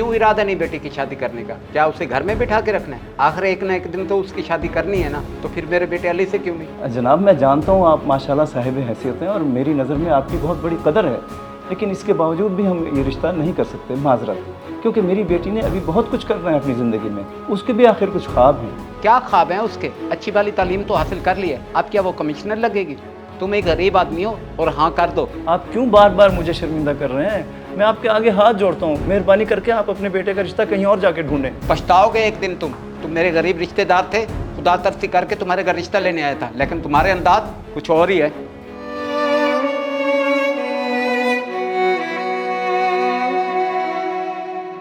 क्यों इरादा नहीं बेटी की शादी करने का? क्या उसे घर में बिठा के रखना है? आखिर एक ना एक दिन तो उसकी शादी करनी है ना, तो फिर मेरे बेटे अली से क्यों नहीं? जनाब, मैं जानता हूँ आप माशाल्लाह साहिब हैसियत हैं और मेरी नज़र में आपकी बहुत बड़ी कदर है, लेकिन इसके बावजूद भी हम ये रिश्ता नहीं कर सकते, माजरत, क्योंकि मेरी बेटी ने अभी बहुत कुछ करना है अपनी ज़िंदगी में, उसके भी आखिर कुछ ख्वाब हैं। क्या ख्वाब हैं उसके? अच्छी वाली तालीम तो हासिल कर ली है, अब क्या वो कमिश्नर लगेगी? तुम एक गरीब आदमी हो और हाँ कर दो। आप क्यों बार बार मुझे शर्मिंदा कर रहे हैं? मैं आपके आगे हाथ जोड़ता हूँ, मेहरबानी करके आप अपने बेटे का रिश्ता कहीं और जाके ढूंढें। पछताओगे एक दिन तुम मेरे गरीब रिश्तेदार थे, खुदा तरसी करके तुम्हारे घर रिश्ता लेने आया था, लेकिन तुम्हारे अंदाज कुछ और ही है।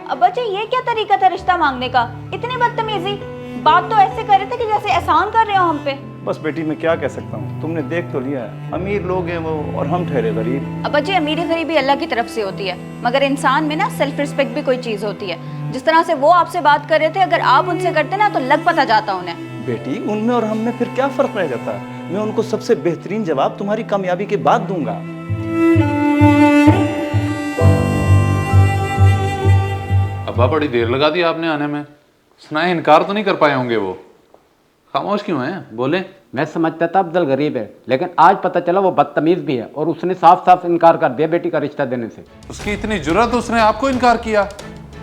अब्बा जी, ये क्या तरीका था रिश्ता मांगने का? इतनी बदतमीजी! बात तो ऐसे कर रहे थे कि जैसे एहसान कर रहे हो हम पे। बस बेटी, मैं क्या कह सकता हूँ, तुमने देख तो लिया है, अमीर लोग हैं वो और हम ठहरे गरीब। अब्बा जी, अमीरी गरीबी अल्लाह की तरफ से होती है, मगर इंसान में ना सेल्फ रिस्पेक्ट भी कोई चीज होती है। जिस तरह से वो आपसे बात कर रहे थे, अगर आप उनसे करते ना तो लग पता जाता उन्हें। बेटी, उनमें और हम में फिर क्या फ़र्क रह जाता है? मैं उनको सबसे बेहतरीन जवाब तुम्हारी कामयाबी के बाद दूंगा। अब्बा, बड़ी देर लगा दी आपने आने में, सुनाए इनकार तो नहीं कर पाए होंगे? वो खामोश क्यों हैं? बोले। मैं समझता था अफजल गरीब है, लेकिन आज पता चला वो बदतमीज भी है और उसने साफ साफ इनकार कर दिया बेटी का रिश्ता देने से। उसकी इतनी जुर्रत, उसने आपको इनकार किया?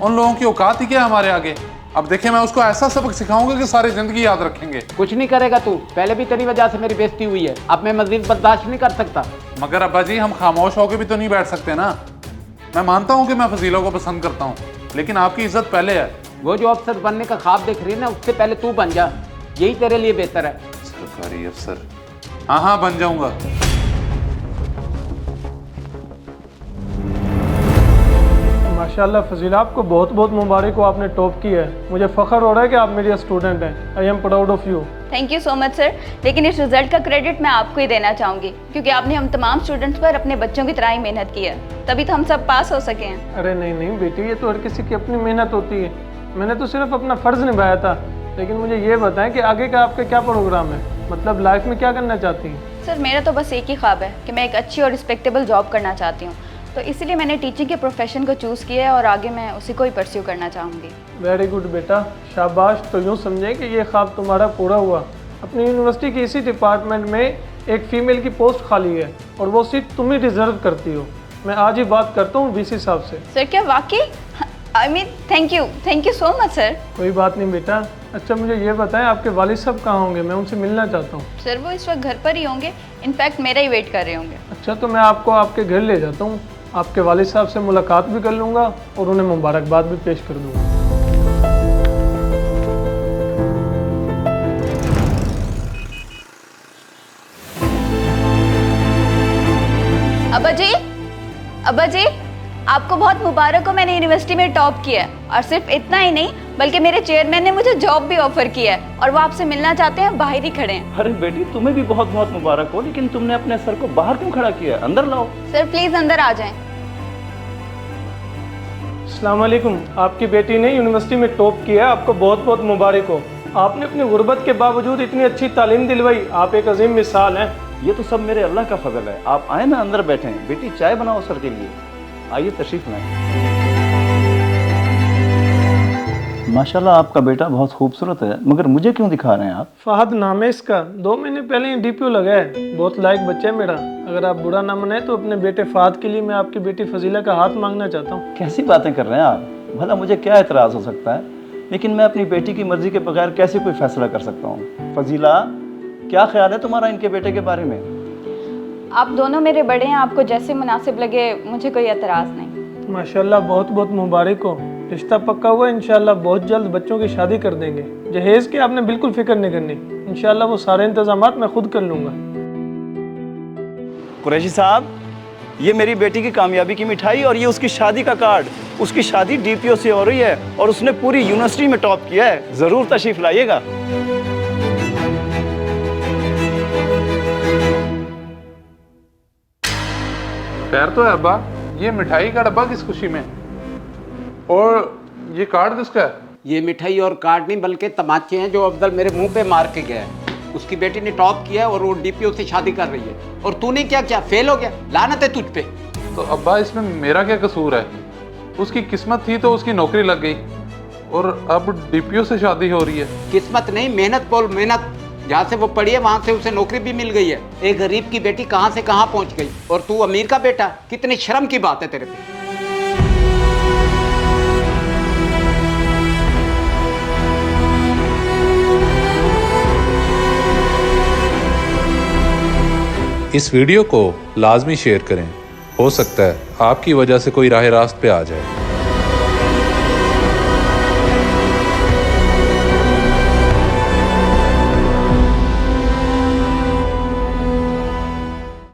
उन लोगों की औकात ही क्या हमारे आगे? अब देखिए, मैं उसको ऐसा सबक सिखाऊंगा कि सारी जिंदगी याद रखेंगे। कुछ नहीं करेगा तू, पहले भी तेरी वजह से मेरी बेइज्जती हुई है, अब मैं मजीद बर्दाश्त नहीं कर सकता। मगर अब्बा जी, हम खामोश होकर भी तो नहीं बैठ सकते ना। मैं मानता हूँ कि मैं फजीलों को पसंद करता हूँ, लेकिन आपकी इज्जत पहले है। वो जो अफसर बनने का ख्वाब देख रही है ना, उससे पहले तू बन जा, यही तेरे लिए बेहतर है। सरकारी अफसर? हाँ हाँ, बन जाऊंगा। माशाल्लाह फजीला, आपको बहुत बहुत मुबारक हो, आपने टॉप किया है। मुझे फ़ख्र हो रहा है कि आप मेरी स्टूडेंट हैं। I am proud of you. Thank you so much sir, लेकिन इस रिजल्ट का क्रेडिट मैं आपको ही देना चाहूँगी, क्योंकि आपने हम तमाम स्टूडेंट्स पर अपने बच्चों की तरह ही मेहनत की है, तभी तो हम सब पास हो सके हैं। अरे नहीं नहीं बेटी, ये तो हर किसी की अपनी मेहनत होती है। मैंने तो सिर्फ अपना फ़र्ज़ निभाया था। लेकिन मुझे ये बताएं कि आगे का आपका क्या प्रोग्राम है, मतलब लाइफ में क्या करना चाहती हैं? सर, मेरा तो बस एक ही ख्वाब है कि मैं एक अच्छी और रिस्पेक्टेबल जॉब करना चाहती हूँ, तो इसीलिए मैंने टीचिंग के प्रोफेशन को चूज़ किया है और आगे मैं उसी को ही परस्यू करना चाहूँगी। वेरी गुड बेटा, शाबाश। तो यूँ समझें कि ये ख्वाब तुम्हारा पूरा हुआ। अपनी यूनिवर्सिटी की इसी डिपार्टमेंट में एक फ़ीमेल की पोस्ट खाली है और वो सीट तुम ही डिज़र्व करती हो। मैं आज ही बात करता हूँ वीसी साहब से। सर, क्या वाकई? I mean thank you so much sir. कोई बात नहीं बेटा। अच्छा, मुझे ये बताएं, आपके वालिद साहब कहाँ होंगे? मैं उनसे मिलना चाहता हूँ। सर, वो इस वक्त घर पर ही होंगे, इनफैक्ट मेरा ही वेट कर रहे होंगे। अच्छा, तो मैं आपको आपके घर ले जाता हूँ, आपके वालिद साहब से मुलाकात भी कर लूँगा और उन्हें मुबारकबाद भी पेश कर दूँगा। अब्बा जी, आपको बहुत मुबारक हो, मैंने यूनिवर्सिटी में टॉप किया है। और सिर्फ इतना ही नहीं, बल्कि मेरे चेयरमैन ने मुझे जॉब भी ऑफर किया है और वो आपसे मिलना चाहते हैं, बाहर ही खड़े हैं। अरे बेटी, तुम्हें भी बहुत बहुत मुबारक हो, लेकिन तुमने अपने सर को बाहर क्यों खड़ा किया? अंदर लाओ। सर प्लीज अंदर आ जाएं। अस्सलाम वालेकुम। आपकी बेटी ने यूनिवर्सिटी में टॉप किया है, आपको बहुत बहुत मुबारक हो। आपने अपनी गुर्बत के बावजूद इतनी अच्छी तालीम दिलवाई, आप एक अजीम मिसाल हैं। ये तो सब मेरे अल्लाह का फजल है। आप आए ना, अंदर बैठे। बेटी, चाय बनाओ सर के लिए। आइए, तशरीफ लाएं। माशाल्लाह, आपका बेटा बहुत खूबसूरत है, मगर मुझे क्यों दिखा रहे हैं आप? फहद नाम है इसका, 2 महीने पहले ही डीपीओ लगा है। बहुत लायक बच्चा है मेरा। अगर आप बुरा ना मनाए तो अपने बेटे फहद के लिए मैं आपकी बेटी फजीला का हाथ मांगना चाहता हूँ। कैसी बातें कर रहे हैं आप? भला मुझे क्या एतराज़ हो सकता है, लेकिन मैं अपनी बेटी की मर्जी के बगैर कैसे कोई फैसला कर सकता हूँ? फजीला, क्या ख्याल है तुम्हारा इनके बेटे के बारे में? आप दोनों मेरे बड़े हैं, आपको जैसे मुनासिब लगे, मुझे कोई एतराज़ नहीं। माशाल्लाह, बहुत बहुत मुबारक हो। रिश्ता पक्का हुआ, इंशाल्लाह बहुत जल्द बच्चों की शादी कर देंगे। जहेज की आपने बिल्कुल फिक्र नहीं करनी, इंशाल्लाह वो सारे इंतजामात मैं खुद कर लूँगा। कुरैशी साहब, ये मेरी बेटी की कामयाबी की मिठाई और ये उसकी शादी का कार्ड। उसकी शादी डीपीओ से हो रही है और उसने पूरी यूनिवर्सिटी में टॉप किया है। ज़रूर तशरीफ लाइएगा। खैर तो है अब्बा, ये मिठाई का डब्बा किस खुशी में, और ये कार्ड किसका है? ये मिठाई और कार्ड नहीं, बल्कि तमाचे हैं जो अफजल मेरे मुंह पे मार के गया है। उसकी बेटी ने टॉप किया है और वो डीपीओ से शादी कर रही है, और तूने क्या किया? फेल हो गया। लानत है तुझ पे। तो अब्बा, इसमें मेरा क्या कसूर है? उसकी किस्मत थी तो उसकी नौकरी लग गई, और अब डीपीओ से शादी हो रही है। किस्मत नहीं, मेहनत बोल, मेहनत। जहाँ से वो पढ़ी है वहाँ से उसे नौकरी भी मिल गई है। एक गरीब की बेटी कहाँ से कहाँ पहुँच गई, और तू अमीर का बेटा। कितनी शर्म की बात है तेरे पे। इस वीडियो को लाजमी शेयर करें, हो सकता है आपकी वजह से कोई राह रास्त पे आ जाए।